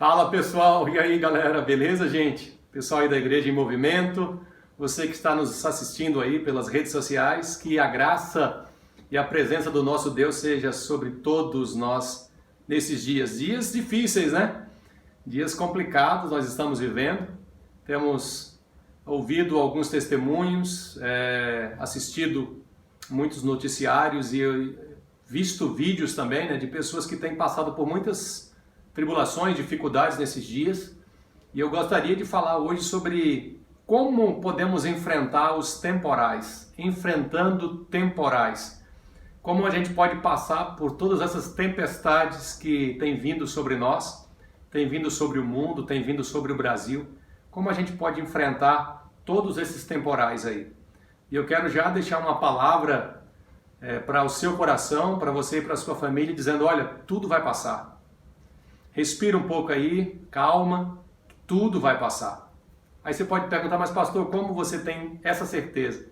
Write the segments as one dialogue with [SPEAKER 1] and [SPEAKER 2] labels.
[SPEAKER 1] Fala pessoal, e aí galera, beleza gente? Pessoal aí da Igreja em Movimento, você que está nos assistindo aí pelas redes sociais, que a graça e a presença do nosso Deus seja sobre todos nós nesses dias difíceis, né? Dias complicados nós estamos vivendo, temos ouvido alguns testemunhos, assistido muitos noticiários e visto vídeos também, né, de pessoas que têm passado por muitas tribulações, dificuldades nesses dias. E eu gostaria de falar hoje sobre como podemos enfrentar os temporais, enfrentando temporais. Como a gente pode passar por todas essas tempestades que têm vindo sobre nós, têm vindo sobre o mundo, têm vindo sobre o Brasil. Como a gente pode enfrentar todos esses temporais aí. E eu quero já deixar uma palavra para o seu coração, para você e para a sua família, dizendo, olha, tudo vai passar. Respira um pouco aí, calma, tudo vai passar. Aí você pode perguntar, mas pastor, como você tem essa certeza?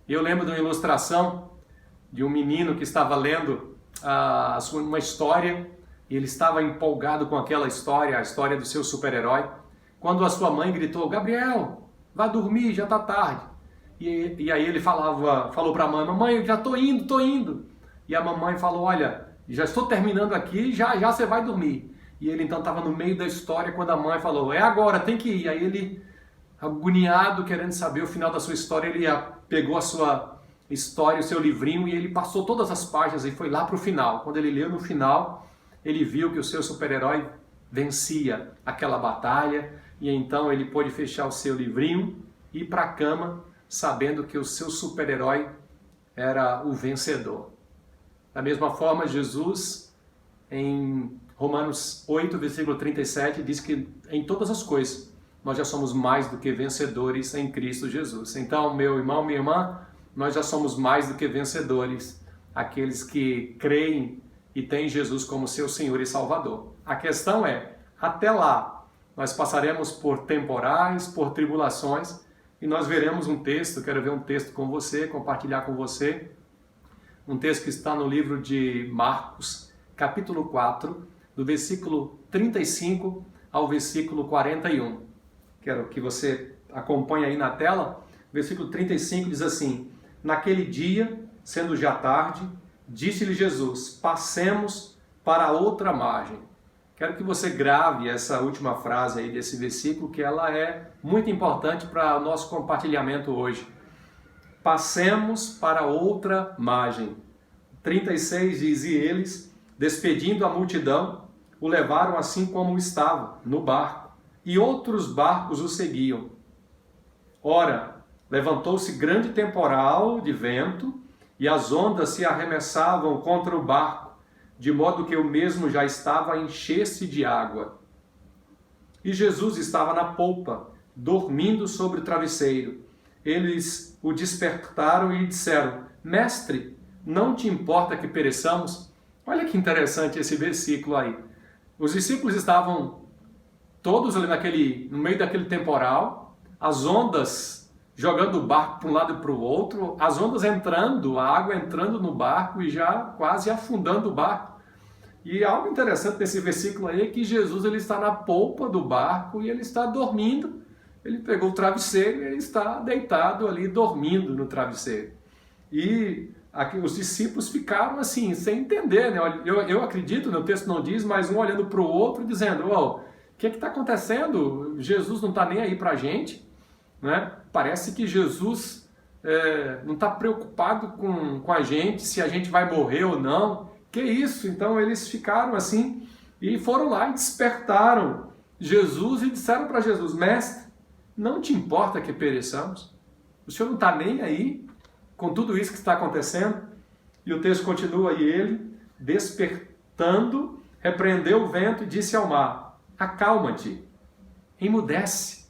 [SPEAKER 1] Eu lembro de uma ilustração de um menino que estava lendo uma história e ele estava empolgado com aquela história, a história do seu super-herói, quando a sua mãe gritou, Gabriel, vá dormir, já está tarde. E aí ele falou para a mãe, mamãe, eu já estou indo. E a mamãe falou, olha, já estou terminando aqui, já você vai dormir. E ele então estava no meio da história quando a mãe falou, é agora, tem que ir. Aí ele, agoniado, querendo saber o final da sua história, ele pegou a sua história, o seu livrinho, e ele passou todas as páginas e foi lá para o final. Quando ele leu no final, ele viu que o seu super-herói vencia aquela batalha, e então ele pôde fechar o seu livrinho e ir para a cama, sabendo que o seu super-herói era o vencedor. Da mesma forma, Jesus, em Romanos 8, versículo 37, diz que em todas as coisas nós já somos mais do que vencedores em Cristo Jesus. Então, meu irmão, minha irmã, nós já somos mais do que vencedores, aqueles que creem e têm Jesus como seu Senhor e Salvador. A questão é, até lá, nós passaremos por temporais, por tribulações, e nós veremos um texto, quero ver um texto com você, compartilhar com você, um texto que está no livro de Marcos, capítulo 4, do versículo 35 ao versículo 41. Quero que você acompanhe aí na tela. O versículo 35 diz assim, naquele dia, sendo já tarde, disse-lhe Jesus, passemos para a outra margem. Quero que você grave essa última frase aí desse versículo, que ela é muito importante para o nosso compartilhamento hoje. Passemos para outra margem. 36 diz, e eles, despedindo a multidão, o levaram assim como estava, no barco, e outros barcos o seguiam. Ora, levantou-se grande temporal de vento, e as ondas se arremessavam contra o barco, de modo que o mesmo já estava a encher-se de água. E Jesus estava na polpa, dormindo sobre o travesseiro. Eles o despertaram e lhe disseram, Mestre, não te importa que pereçamos? Olha que interessante esse versículo aí. Os discípulos estavam todos ali no meio daquele temporal, as ondas jogando o barco para um lado e para o outro, as ondas entrando, a água entrando no barco e já quase afundando o barco. E algo interessante nesse versículo aí é que Jesus ele está na polpa do barco e ele está dormindo. Ele pegou o travesseiro e ele está deitado ali dormindo no travesseiro. E aqui, os discípulos ficaram assim, sem entender, né? Eu acredito, o texto não diz, mas um olhando para o outro dizendo, o que está acontecendo? Jesus não está nem aí para a gente, né? Parece que Jesus não está preocupado com a gente, se a gente vai morrer ou não. Que isso? Então eles ficaram assim e foram lá e despertaram Jesus e disseram para Jesus, Mestre, não te importa que pereçamos? O Senhor não está nem aí com tudo isso que está acontecendo? E o texto continua, e ele, despertando, repreendeu o vento e disse ao mar, acalma-te, emudece.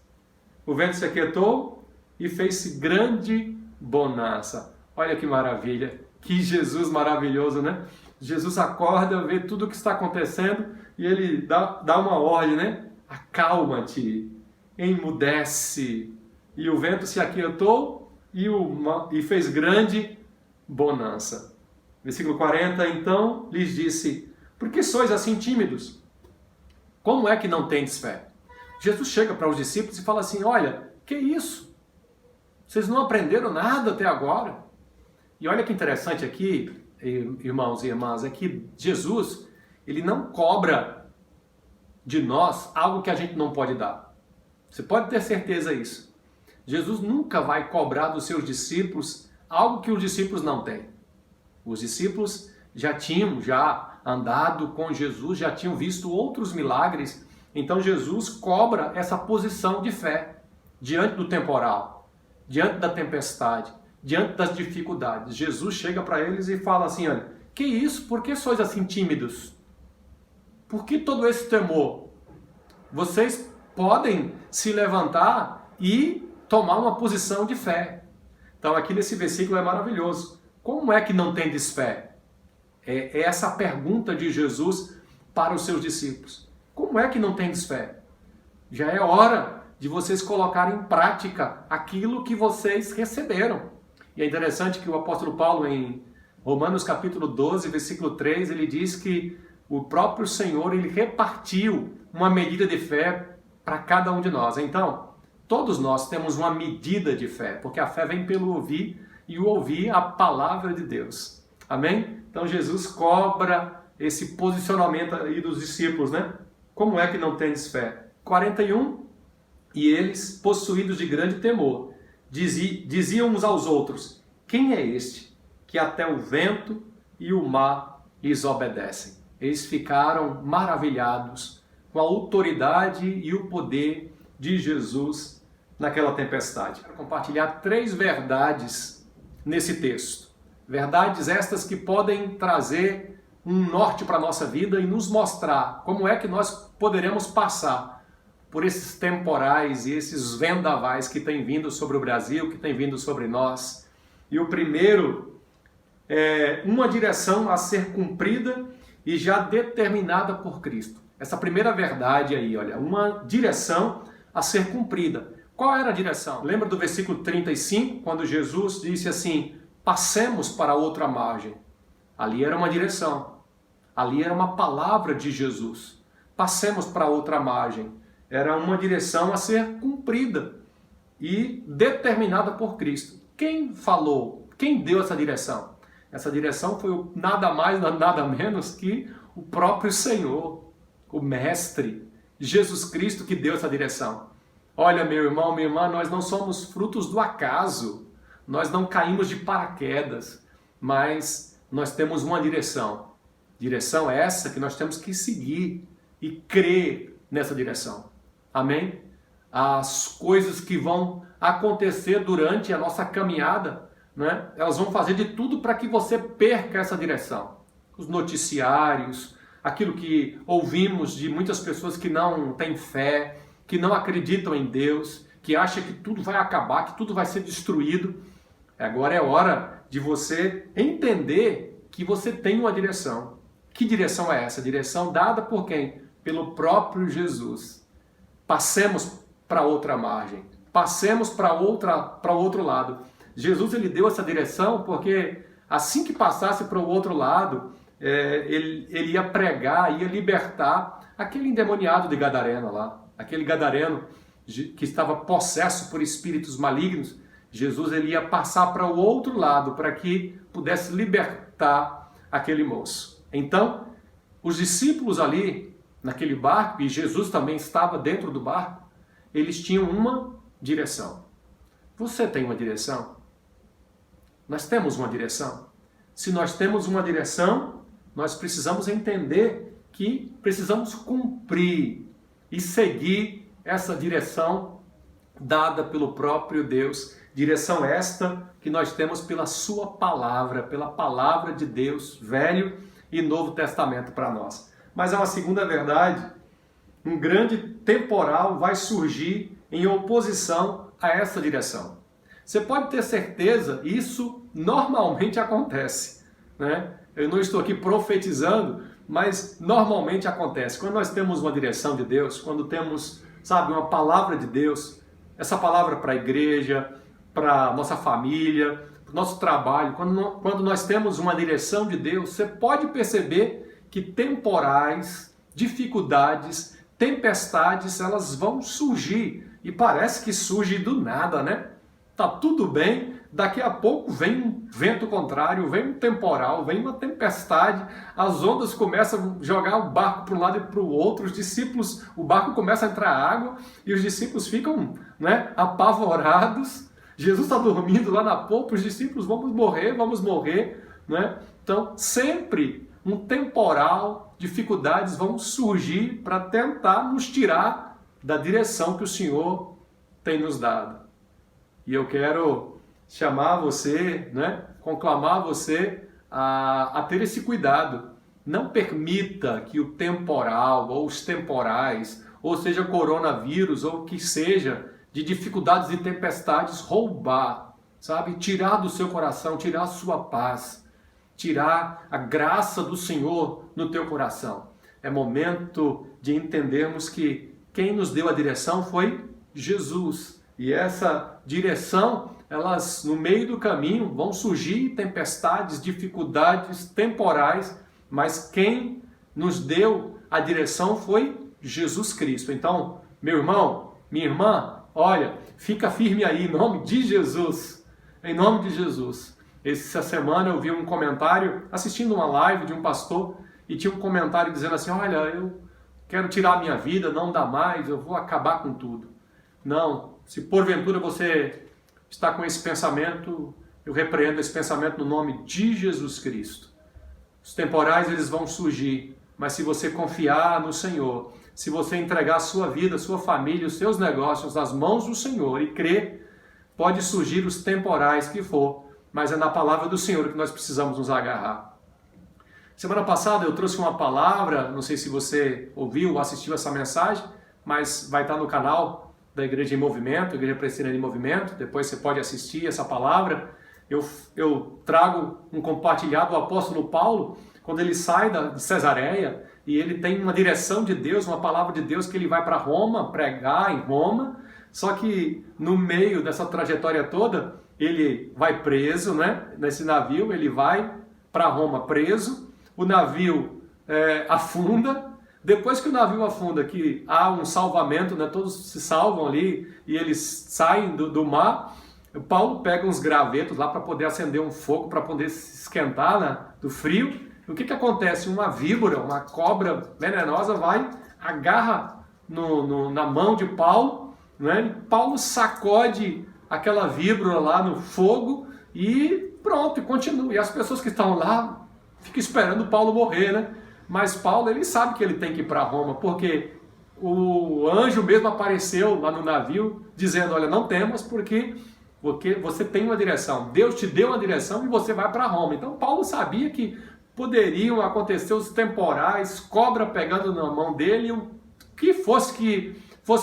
[SPEAKER 1] O vento se aquietou e fez-se grande bonança. Olha que maravilha, que Jesus maravilhoso, né? Jesus acorda, vê tudo o que está acontecendo e ele dá uma ordem, né? Acalma-te, emudece. E o vento se aquietou e fez grande bonança. Versículo 40, então lhes disse, por que sois assim tímidos? Como é que não tendes fé? Jesus chega para os discípulos e fala assim, olha, que isso? Vocês não aprenderam nada até agora? E olha que interessante aqui, irmãos e irmãs, é que Jesus, ele não cobra de nós algo que a gente não pode dar. Você pode ter certeza disso. Jesus nunca vai cobrar dos seus discípulos algo que os discípulos não têm. Os discípulos já tinham andado com Jesus, já tinham visto outros milagres. Então Jesus cobra essa posição de fé diante do temporal, diante da tempestade, diante das dificuldades. Jesus chega para eles e fala assim, olha, que isso? Por que sois assim tímidos? Por que todo esse temor? Vocês podem se levantar e tomar uma posição de fé. Então aqui nesse versículo é maravilhoso. Como é que não tendes fé? É essa a pergunta de Jesus para os seus discípulos. Como é que não tendes fé? Já é hora de vocês colocarem em prática aquilo que vocês receberam. E é interessante que o apóstolo Paulo, em Romanos capítulo 12, versículo 3, ele diz que o próprio Senhor, ele repartiu uma medida de fé para cada um de nós. Então, todos nós temos uma medida de fé, porque a fé vem pelo ouvir e o ouvir a palavra de Deus. Amém? Então Jesus cobra esse posicionamento aí dos discípulos, né? Como é que não tendes fé? 41, e eles, possuídos de grande temor, diziam uns aos outros, quem é este que até o vento e o mar lhes obedecem? Eles ficaram maravilhados com a autoridade e o poder de Jesus naquela tempestade. Quero compartilhar 3 verdades nesse texto. Verdades estas que podem trazer um norte para a nossa vida e nos mostrar como é que nós poderemos passar por esses temporais e esses vendavais que têm vindo sobre o Brasil, que têm vindo sobre nós. E o primeiro é uma direção a ser cumprida e já determinada por Cristo. Essa primeira verdade aí, olha, uma direção a ser cumprida. Qual era a direção? Lembra do versículo 35, quando Jesus disse assim, passemos para outra margem. Ali era uma direção. Ali era uma palavra de Jesus. Passemos para outra margem. Era uma direção a ser cumprida e determinada por Cristo. Quem falou? Quem deu essa direção? Essa direção foi nada mais, nada menos que o próprio Senhor, o Mestre, Jesus Cristo, que deu essa direção. Olha, meu irmão, minha irmã, nós não somos frutos do acaso. Nós não caímos de paraquedas, mas nós temos uma direção. Direção essa que nós temos que seguir e crer nessa direção. Amém? As coisas que vão acontecer durante a nossa caminhada, né? Elas vão fazer de tudo para que você perca essa direção. Os noticiários, aquilo que ouvimos de muitas pessoas que não têm fé, que não acreditam em Deus, que acham que tudo vai acabar, que tudo vai ser destruído. Agora é hora de você entender que você tem uma direção. Que direção é essa? Direção dada por quem? Pelo próprio Jesus. Passemos para outra margem. Passemos para o outro lado. Jesus ele deu essa direção porque assim que passasse para o outro lado, ele ia pregar, ia libertar aquele endemoniado de Gadareno lá. Aquele gadareno que estava possesso por espíritos malignos. Jesus ele ia passar para o outro lado para que pudesse libertar aquele moço. Então, os discípulos ali, naquele barco, e Jesus também estava dentro do barco, eles tinham uma direção. Você tem uma direção? Nós temos uma direção. Se nós temos uma direção, nós precisamos entender que precisamos cumprir e seguir essa direção dada pelo próprio Deus. Direção esta que nós temos pela sua palavra, pela palavra de Deus, Velho e Novo Testamento para nós. Mas há uma segunda verdade, um grande temporal vai surgir em oposição a essa direção. Você pode ter certeza, isso normalmente acontece, né? Eu não estou aqui profetizando, mas normalmente acontece. Quando nós temos uma direção de Deus, quando temos, uma palavra de Deus, essa palavra para a igreja, para a nossa família, para o nosso trabalho, quando nós temos uma direção de Deus, você pode perceber que temporais, dificuldades tempestades, elas vão surgir. E parece que surge do nada, né? Tá tudo bem, daqui a pouco vem um vento contrário, vem um temporal, vem uma tempestade, as ondas começam a jogar o barco para um lado e para o outro, os discípulos, o barco começa a entrar água e os discípulos ficam, né, apavorados. Jesus está dormindo lá na polpa, os discípulos, vamos morrer, né? Então, sempre um temporal, dificuldades vão surgir para tentar nos tirar da direção que o Senhor tem nos dado. E eu quero chamar você, né, conclamar você a ter esse cuidado. Não permita que o temporal, ou os temporais, ou seja, coronavírus, ou o que seja, de dificuldades e tempestades, roubar, sabe? Tirar do seu coração, tirar a sua paz, tirar a graça do Senhor no teu coração. É momento de entendermos que quem nos deu a direção foi Jesus. E essa direção, elas no meio do caminho vão surgir tempestades, dificuldades temporais, mas quem nos deu a direção foi Jesus Cristo. Então, meu irmão, minha irmã, olha, fica firme aí em nome de Jesus. Em nome de Jesus. Essa semana eu vi um comentário, assistindo uma live de um pastor, e tinha um comentário dizendo assim, olha, eu quero tirar a minha vida, não dá mais, eu vou acabar com tudo. Não, se porventura você está com esse pensamento, eu repreendo esse pensamento no nome de Jesus Cristo. Os temporais eles vão surgir, mas se você confiar no Senhor, se você entregar a sua vida, a sua família, os seus negócios nas mãos do Senhor e crer, pode surgir os temporais que for, mas é na palavra do Senhor que nós precisamos nos agarrar. Semana passada eu trouxe uma palavra, não sei se você ouviu ou assistiu essa mensagem, mas vai estar no canal da Igreja em Movimento, Igreja Presbiteriana em Movimento, depois você pode assistir essa palavra. Eu trago um compartilhado do apóstolo Paulo, quando ele sai de Cesareia, e ele tem uma direção de Deus, uma palavra de Deus, que ele vai para Roma, pregar em Roma, só que no meio dessa trajetória toda, ele vai preso, né? Nesse navio, ele vai para Roma preso, o navio afunda. Depois que o navio afunda, que há um salvamento, né? Todos se salvam ali e eles saem do mar, Paulo pega uns gravetos lá para poder acender um fogo, para poder se esquentar, né? Do frio. E o que acontece? Uma víbora, uma cobra venenosa vai, agarra na mão de Paulo, né? E Paulo sacode aquela víbora lá no fogo e pronto, e continua. E as pessoas que estão lá ficam esperando Paulo morrer, né? Mas Paulo, ele sabe que ele tem que ir para Roma, porque o anjo mesmo apareceu lá no navio, dizendo, olha, não temas, porque você tem uma direção. Deus te deu uma direção e você vai para Roma. Então Paulo sabia que poderiam acontecer os temporais, cobra pegando na mão dele, o que fosse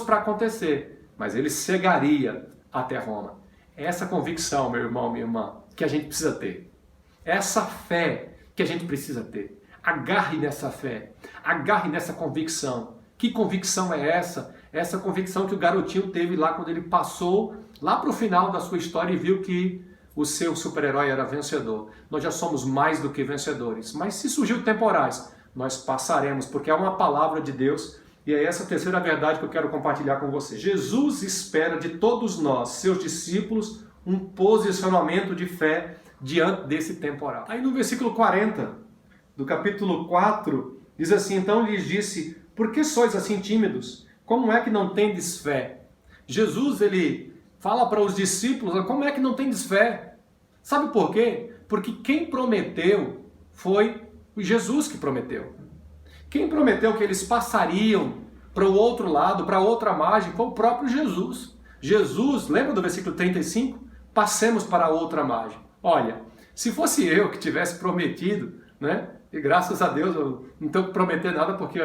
[SPEAKER 1] para acontecer. Mas ele chegaria até Roma. Essa convicção, meu irmão, minha irmã, que a gente precisa ter. Essa fé que a gente precisa ter. Agarre nessa fé, agarre nessa convicção. Que convicção é essa? Essa convicção que o garotinho teve lá quando ele passou lá para o final da sua história e viu que o seu super-herói era vencedor. Nós já somos mais do que vencedores. Mas se surgiu temporais, nós passaremos, porque é uma palavra de Deus. E é essa a terceira verdade que eu quero compartilhar com você. Jesus espera de todos nós, seus discípulos, um posicionamento de fé diante desse temporal. Aí no versículo 40... do capítulo 4, diz assim, então lhes disse, por que sois assim tímidos? Como é que não tendes fé? Jesus, ele fala para os discípulos, como é que não tendes fé? Sabe por quê? Porque quem prometeu foi Jesus que prometeu. Quem prometeu que eles passariam para o outro lado, para outra margem, foi o próprio Jesus. Jesus, lembra do versículo 35? Passemos para a outra margem. Olha, se fosse eu que tivesse prometido, né? E graças a Deus eu não tenho que prometer nada porque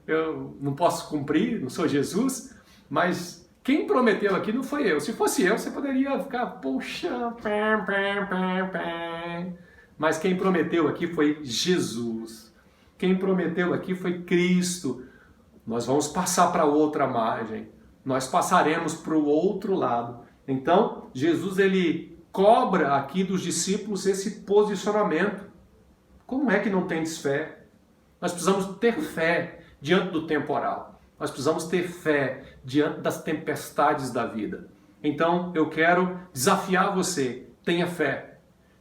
[SPEAKER 1] eu não posso cumprir, não sou Jesus, mas quem prometeu aqui não foi eu. Se fosse eu, você poderia ficar, poxa, mas quem prometeu aqui foi Jesus. Quem prometeu aqui foi Cristo. Nós vamos passar para outra margem, nós passaremos para o outro lado. Então, Jesus ele cobra aqui dos discípulos esse posicionamento. Como é que não tendes fé? Nós precisamos ter fé diante do temporal. Nós precisamos ter fé diante das tempestades da vida. Então, eu quero desafiar você. Tenha fé.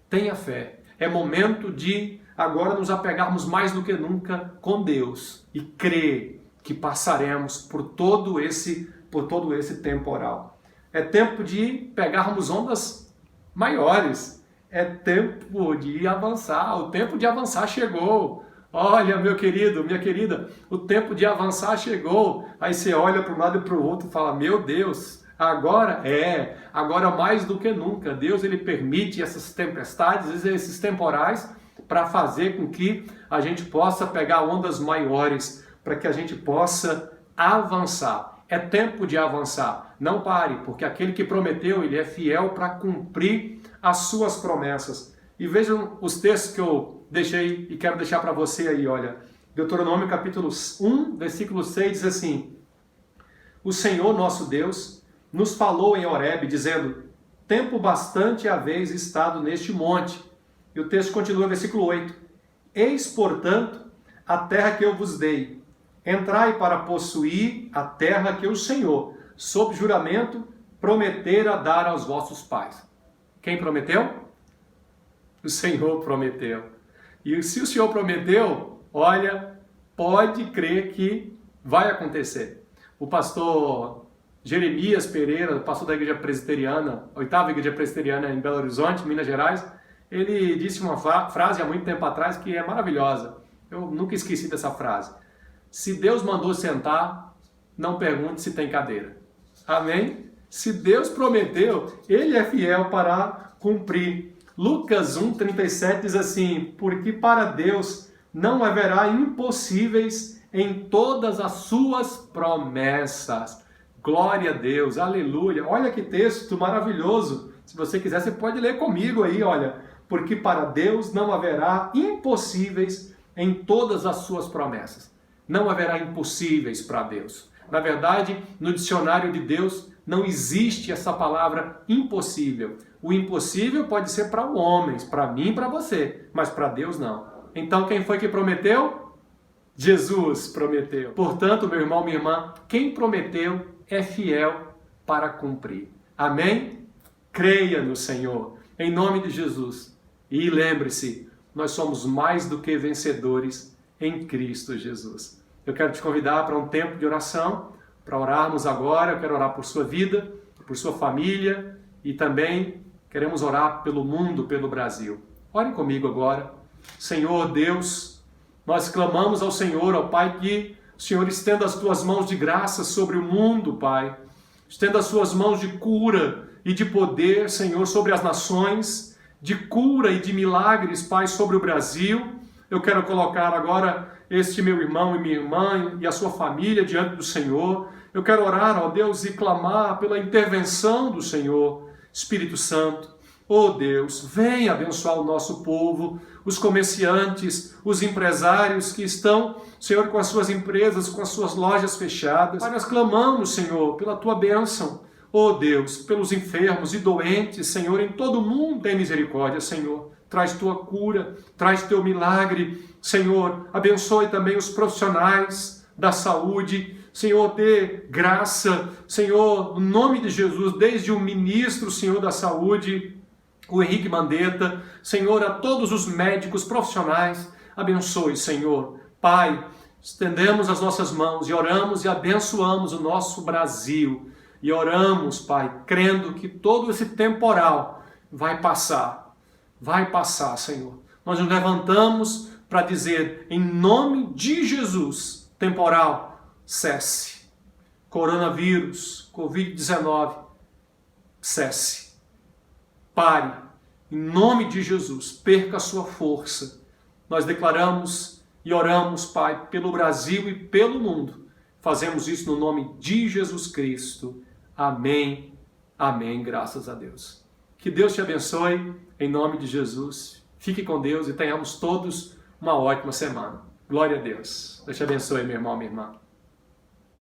[SPEAKER 1] Tenha fé. É momento de agora nos apegarmos mais do que nunca com Deus e crer que passaremos por todo esse temporal. É tempo de pegarmos ondas maiores. É tempo de avançar. O tempo de avançar chegou. Olha, meu querido, minha querida, o tempo de avançar chegou. Aí você olha para um lado e para o outro e fala, meu Deus, agora mais do que nunca. Deus ele permite essas tempestades, esses temporais, para fazer com que a gente possa pegar ondas maiores, para que a gente possa avançar. É tempo de avançar. Não pare, porque aquele que prometeu, ele é fiel para cumprir as suas promessas. E vejam os textos que eu deixei e quero deixar para você aí, olha. Deuteronômio capítulo 1, versículo 6 diz assim: O Senhor nosso Deus nos falou em Horebe, dizendo, tempo bastante haveis estado neste monte. E o texto continua, versículo 8. Eis, portanto, a terra que eu vos dei. Entrai para possuir a terra que o Senhor, sob juramento, prometera dar aos vossos pais. Quem prometeu? O Senhor prometeu. E se o Senhor prometeu, olha, pode crer que vai acontecer. O pastor Jeremias Pereira, pastor da Igreja Presbiteriana, 8ª Igreja Presbiteriana em Belo Horizonte, Minas Gerais, ele disse uma frase há muito tempo atrás que é maravilhosa. Eu nunca esqueci dessa frase. Se Deus mandou sentar, não pergunte se tem cadeira. Amém? Se Deus prometeu, Ele é fiel para cumprir. Lucas 1,37 diz assim, porque para Deus não haverá impossíveis em todas as suas promessas. Glória a Deus, aleluia. Olha que texto maravilhoso. Se você quiser, você pode ler comigo aí, olha. Porque para Deus não haverá impossíveis em todas as suas promessas. Não haverá impossíveis para Deus. Na verdade, no dicionário de Deus não existe essa palavra impossível. O impossível pode ser para homens, para mim e para você, mas para Deus não. Então quem foi que prometeu? Jesus prometeu. Portanto, meu irmão, minha irmã, quem prometeu é fiel para cumprir. Amém? Creia no Senhor, em nome de Jesus. E lembre-se, nós somos mais do que vencedores em Cristo Jesus. Eu quero te convidar para um tempo de oração, para orarmos agora. Eu quero orar por sua vida, por sua família e também queremos orar pelo mundo, pelo Brasil. Ore comigo agora. Senhor Deus, nós clamamos ao Senhor, ó Pai, que o Senhor estenda as tuas mãos de graça sobre o mundo, Pai. Estenda as suas mãos de cura e de poder, Senhor, sobre as nações, de cura e de milagres, Pai, sobre o Brasil. Eu quero colocar agora este meu irmão e minha irmã e a sua família diante do Senhor. Eu quero orar, ó Deus, e clamar pela intervenção do Senhor. Espírito Santo, ó Deus, venha abençoar o nosso povo, os comerciantes, os empresários que estão, Senhor, com as suas empresas, com as suas lojas fechadas. Pai, nós clamamos, Senhor, pela tua bênção. Ó Deus, pelos enfermos e doentes, Senhor, em todo o mundo, tem misericórdia, Senhor. Traz tua cura, traz teu milagre, Senhor. Abençoe também os profissionais da saúde. Senhor, dê graça, Senhor, no nome de Jesus, desde o ministro, Senhor, da saúde, o Henrique Mandetta, Senhor, a todos os médicos profissionais, abençoe, Senhor. Pai, estendemos as nossas mãos e oramos e abençoamos o nosso Brasil. E oramos, Pai, crendo que todo esse temporal vai passar. Vai passar, Senhor. Nós nos levantamos para dizer, em nome de Jesus, temporal, cesse. Coronavírus, Covid-19, cesse. Pare. Em nome de Jesus, perca a sua força. Nós declaramos e oramos, Pai, pelo Brasil e pelo mundo. Fazemos isso no nome de Jesus Cristo. Amém. Amém. Graças a Deus. Que Deus te abençoe, em nome de Jesus. Fique com Deus e tenhamos todos uma ótima semana. Glória a Deus. Deus te abençoe, meu irmão, minha irmã.